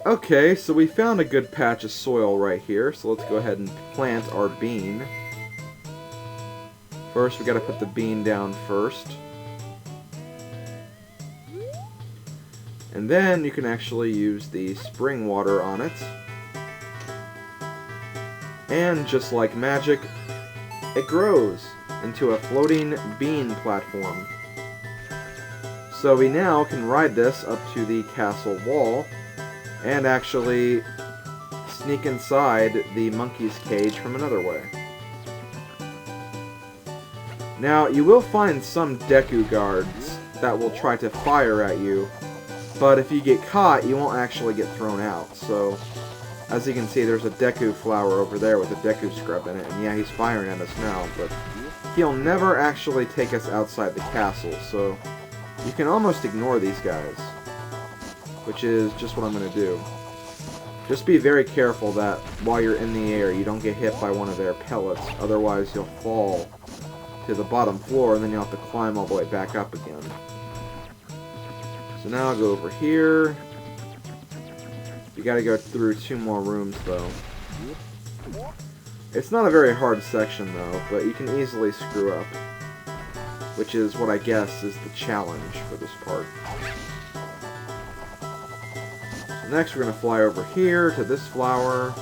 Okay, so we found a good patch of soil right here, so let's go ahead and plant our bean. First, we gotta put the bean down first. And then you can actually use the spring water on it. And just like magic, it grows into a floating bean platform. So we now can ride this up to the castle wall and actually sneak inside the monkey's cage from another way. Now, you will find some Deku guards that will try to fire at you, but if you get caught, you won't actually get thrown out. So, as you can see, there's a Deku flower over there with a Deku scrub in it, and yeah, he's firing at us now, but he'll never actually take us outside the castle, so you can almost ignore these guys, which is just what I'm going to do. Just be very careful that while you're in the air, you don't get hit by one of their pellets, otherwise you'll fall to the bottom floor, and then you'll have to climb all the way back up again. So now I'll go over here. You gotta go through 2 more rooms, though. It's not a very hard section, though, but you can easily screw up, which is what I guess is the challenge for this part. So next we're gonna fly over here to this flower,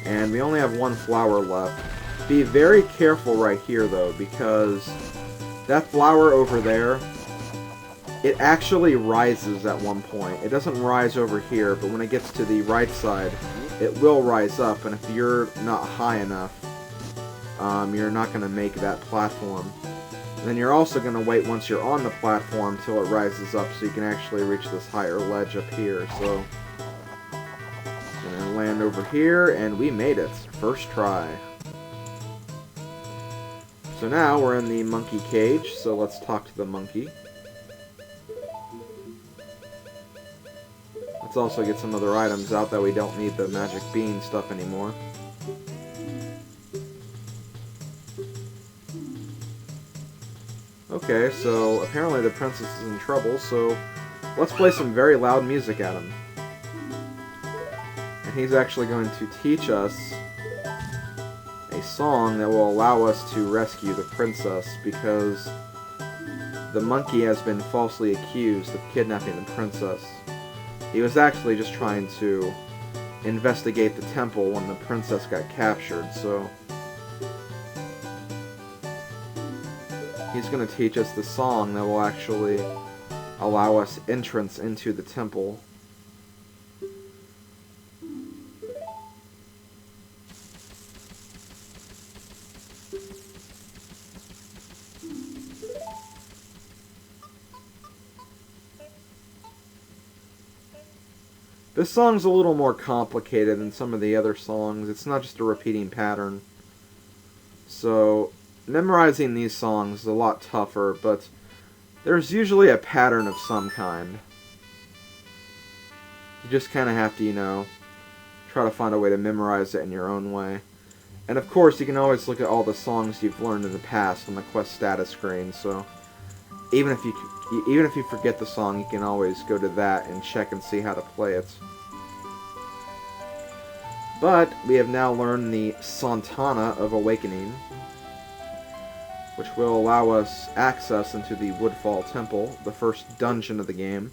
and we only have 1 flower left. Be very careful right here, though, because that flower over there, it actually rises at one point. It doesn't rise over here, but when it gets to the right side, it will rise up, and if you're not high enough, you're not going to make that platform. And then you're also going to wait once you're on the platform till it rises up so you can actually reach this higher ledge up here. So, I'm going to land over here, and we made it. First try. So now we're in the monkey cage, so let's talk to the monkey. Let's also get some other items out that we don't need the magic bean stuff anymore. Okay, so apparently the princess is in trouble, so let's play some very loud music at him. And he's actually going to teach us a song that will allow us to rescue the princess, because the monkey has been falsely accused of kidnapping the princess. He was actually just trying to investigate the temple when the princess got captured, so he's going to teach us the song that will actually allow us entrance into the temple. This song's a little more complicated than some of the other songs. It's not just a repeating pattern. So, memorizing these songs is a lot tougher, but there's usually a pattern of some kind. You just kind of have to, you know, try to find a way to memorize it in your own way. And of course, you can always look at all the songs you've learned in the past on the quest status screen, so even if you forget the song, you can always go to that and check and see how to play it. But we have now learned the Sonata of Awakening, which will allow us access into the Woodfall Temple, the first dungeon of the game.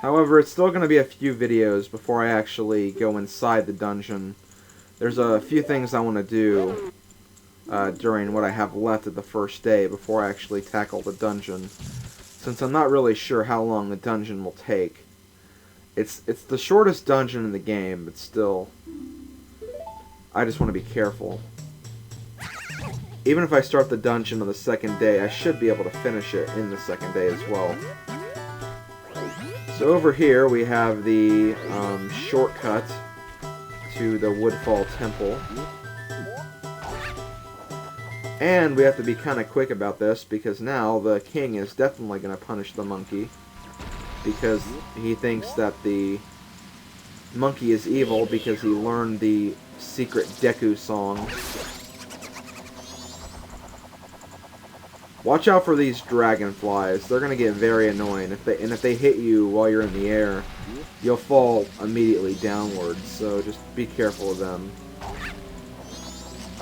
However, it's still going to be a few videos before I actually go inside the dungeon. There's a few things I want to do during what I have left of the first day before I actually tackle the dungeon, since I'm not really sure how long the dungeon will take. It's the shortest dungeon in the game, but still, I just want to be careful. Even if I start the dungeon on the second day, I should be able to finish it in the second day as well. So over here we have the shortcut to the Woodfall Temple. And we have to be kind of quick about this, because now the king is definitely going to punish the monkey, because he thinks that the monkey is evil because he learned the secret Deku song. Watch out for these dragonflies. They're gonna get very annoying. If they hit you while you're in the air, you'll fall immediately downwards. So just be careful of them.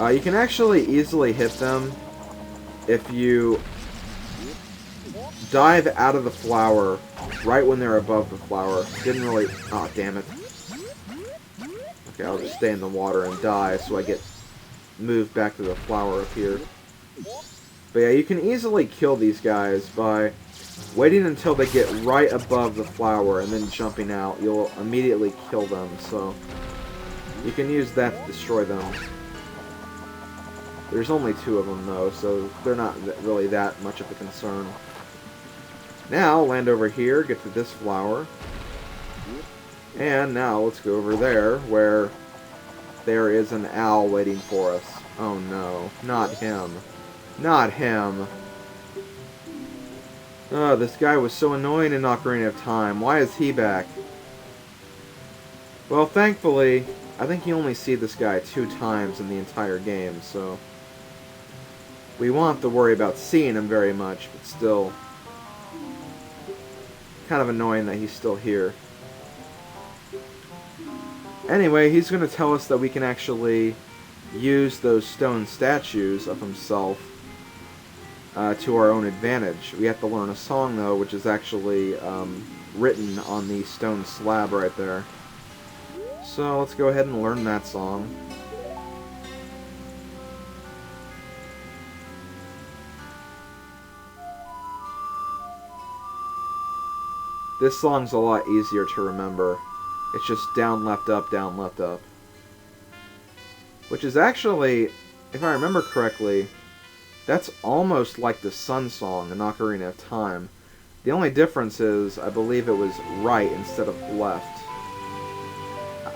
You can actually easily hit them if you dive out of the flower right when they're above the flower. Didn't really... Oh, damn it. Okay, I'll just stay in the water and die so I get moved back to the flower up here. But yeah, you can easily kill these guys by waiting until they get right above the flower and then jumping out. You'll immediately kill them, so you can use that to destroy them. There's only 2 of them, though, so they're not really that much of a concern. Now, land over here, get to this flower. And now, let's go over there, where there is an owl waiting for us. Oh no, not him. Not him. Oh, this guy was so annoying in Ocarina of Time. Why is he back? Well, thankfully, I think you only see this guy 2 times in the entire game, so we won't have to worry about seeing him very much, but still kind of annoying that he's still here. Anyway, he's going to tell us that we can actually use those stone statues of himself to our own advantage. We have to learn a song, though, which is actually written on the stone slab right there. So let's go ahead and learn that song. This song's a lot easier to remember. It's just down, left, up, down, left, up. Which is actually, if I remember correctly, that's almost like the Sun Song in Ocarina of Time. The only difference is, I believe it was right instead of left.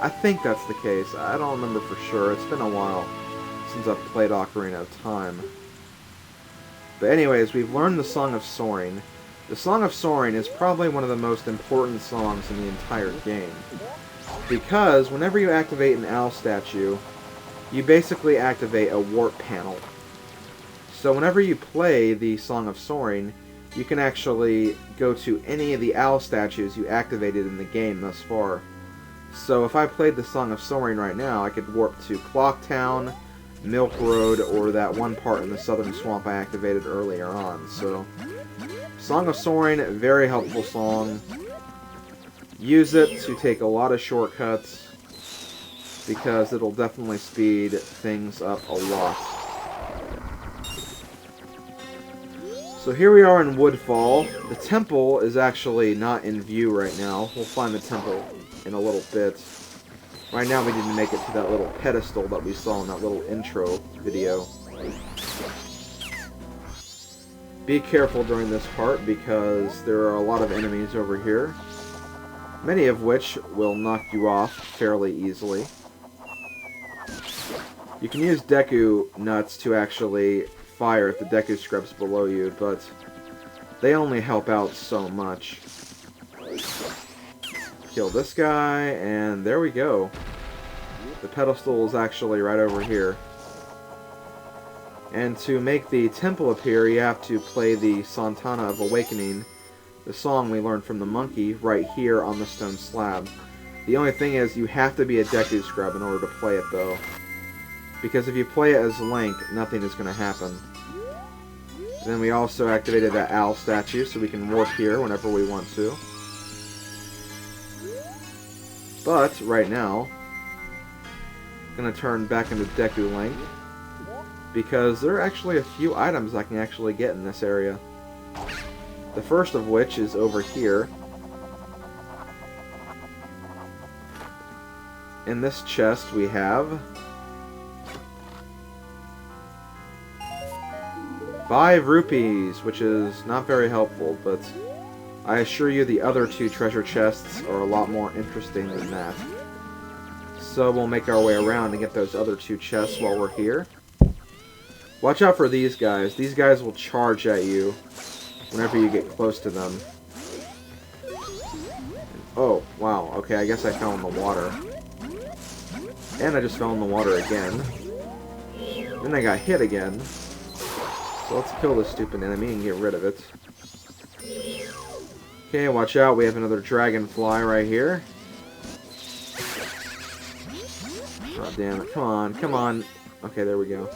I think that's the case. I don't remember for sure. It's been a while since I've played Ocarina of Time. But anyways, we've learned the Song of Soaring. The Song of Soaring is probably one of the most important songs in the entire game. Because whenever you activate an owl statue, you basically activate a warp panel. So whenever you play the Song of Soaring, you can actually go to any of the owl statues you activated in the game thus far. So if I played the Song of Soaring right now, I could warp to Clocktown, Milk Road, or that one part in the Southern Swamp I activated earlier on. So, Song of Soaring, very helpful song. Use it to take a lot of shortcuts, because it'll definitely speed things up a lot. So here we are in Woodfall. The temple is actually not in view right now. We'll find the temple in a little bit. Right now we need to make it to that little pedestal that we saw in that little intro video. Be careful during this part because there are a lot of enemies over here, many of which will knock you off fairly easily. You can use Deku nuts to actually fire at the Deku scrubs below you, but they only help out so much. Kill this guy, and there we go. The pedestal is actually right over here. And to make the temple appear, you have to play the Sonata of Awakening, the song we learned from the monkey, right here on the stone slab. The only thing is, you have to be a Deku scrub in order to play it, though. Because if you play it as Link, nothing is going to happen. Then we also activated that owl statue, so we can warp here whenever we want to. But, right now, I'm going to turn back into Deku Link, because there are actually a few items I can actually get in this area. The first of which is over here. In this chest we have 5 rupees, which is not very helpful, but I assure you the other 2 treasure chests are a lot more interesting than that. So we'll make our way around and get those other 2 chests while we're here. Watch out for these guys. These guys will charge at you whenever you get close to them. Oh, wow. Okay, I guess I fell in the water. And I just fell in the water again. Then I got hit again. So let's kill this stupid enemy and get rid of it. Okay, watch out. We have another dragonfly right here. Oh, damn it. Come on, come on. Okay, there we go.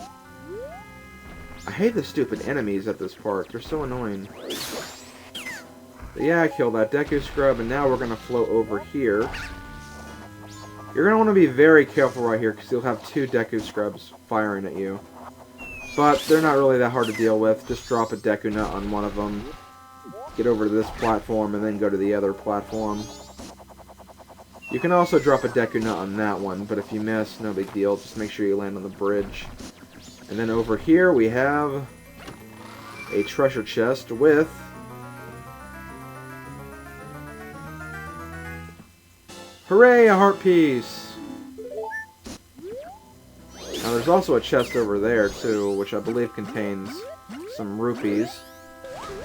I hate the stupid enemies at this part. They're so annoying. But yeah, I killed that Deku Scrub, and now we're going to float over here. You're going to want to be very careful right here, because you'll have two Deku Scrubs firing at you. But they're not really that hard to deal with. Just drop a Deku Nut on one of them. Get over to this platform, and then go to the other platform. You can also drop a Deku Nut on that one, but if you miss, no big deal. Just make sure you land on the bridge. And then over here we have a treasure chest with hooray, a heart piece! Now there's also a chest over there too, which I believe contains some rupees.